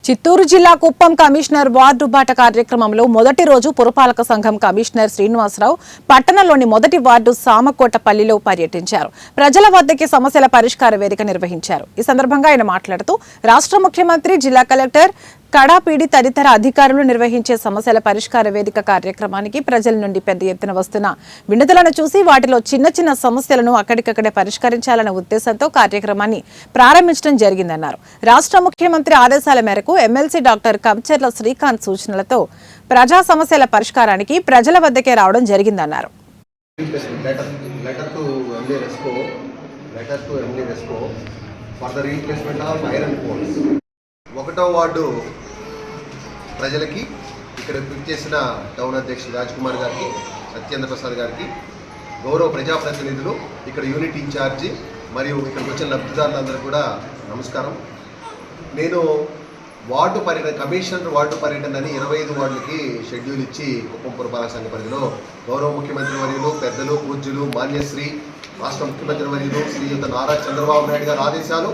చిత్తూరు జిల్లా Kuppam commissioner ward బాట కార్యక్రమంలో మొదటి రోజు పురపాలక సంఘం కమిషనర్ శ్రీనివాసరావు పట్టణంలోని మొదటి వార్డు సామకోటపల్లిలో పర్యటించారు. ప్రజల వద్దకి సమస్యల పరిష్కార వేదిక నిర్వహించారు. ఈ సందర్భంగా ఆయన మాట్లాడుతూ రాష్ట్ర ముఖ్యమంత్రి, జిల్లా కలెక్టర్, కడాపీడి తదితర అధికారులు నిర్వహించే సమస్యల పరిష్కార వేదిక కార్యక్రమానికి ప్రజల నుండి పెద్ద ఎత్తున వస్తున్న వినతులను చూసి వాటిలో చిన్న చిన్న సమస్యలను అక్కడికక్కడే పరిష్కరించాలనే ఉద్దేశంతో కార్యక్రమాన్ని ప్రారంభించడం జరిగిందన్నారు. రాష్ట్ర ముఖ్యమంత్రి ఆదేశాల మేరకు ఎమ్మెల్సీ డాక్టర్ కంచర్ల శ్రీకాంత్ సూచనలతో ప్రజా సమస్యల పరిష్కారానికి ప్రజల వద్దకే రావడం జరిగిందన్నారు. ఒకటో వార్డు ప్రజలకి ఇక్కడ చేసిన టౌన్ అధ్యక్షుడు రాజ్ కుమార్ గారికి, సత్యేంద్ర ప్రసాద్ గారికి, గౌరవ ప్రజాప్రతినిధులు, ఇక్కడ యూనిట్ ఇన్ఛార్జి మరియు ఇక్కడికి వచ్చిన లబ్ధిదారులందరూ కూడా నమస్కారం. నేను వార్డు పర్యటన, కమిషనర్ వార్డు పర్యటన అని 25 వార్డులకి షెడ్యూల్ ఇచ్చి కుప్పం పురపాలక సంఘ పరిధిలో గౌరవ ముఖ్యమంత్రి వర్యులు, పెద్దలు, పూజ్యులు, మాన్యశ్రీ రాష్ట్ర ముఖ్యమంత్రి వర్యులు శ్రీయుత నారా చంద్రబాబు నాయుడు గారి ఆదేశాలు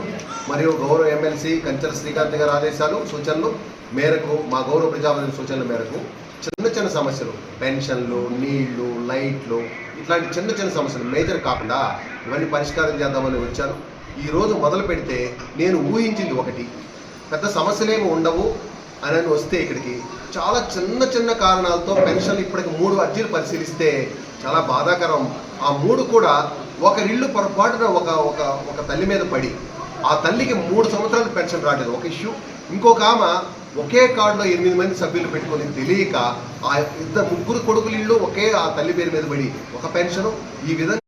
మరియు గౌరవ ఎమ్మెల్సీ కంచర శ్రీకాంత్ గారి ఆదేశాలు, సూచనలు మేరకు, మా గౌరవ ప్రజాప్రతినిధుల సూచనల మేరకు చిన్న చిన్న సమస్యలు, పెన్షన్లు, నీళ్లు, లైట్లు, ఇట్లాంటి చిన్న చిన్న సమస్యలు మేజర్ కాకుండా ఇవన్నీ పరిష్కారం చేద్దామని వచ్చాను. ఈరోజు మొదలు పెడితే నేను ఊహించింది ఒకటి, పెద్ద సమస్యలేమి ఉండవు అని వస్తే ఇక్కడికి చాలా చిన్న చిన్న కారణాలతో పెన్షన్లు ఇప్పటికి 3 అర్జీలు పరిశీలిస్తే చాలా బాధాకరం. ఆ 3 కూడా ఒకరిల్లు పొరపాటున ఒక తల్లి మీద పడి ఆ తల్లికి 3 సంవత్సరాలు పెన్షన్ రాలేదు, ఒక ఇష్యూ. ఇంకొక ఆమె ఒకే కార్డులో 8 మంది సభ్యులు పెట్టుకొని తెలియక ఆ 2 ముగ్గురు కొడుకులు ఇళ్ళు ఒకే ఆ తల్లి పేరు మీద పడి ఒక పెన్షను. ఈ విధంగా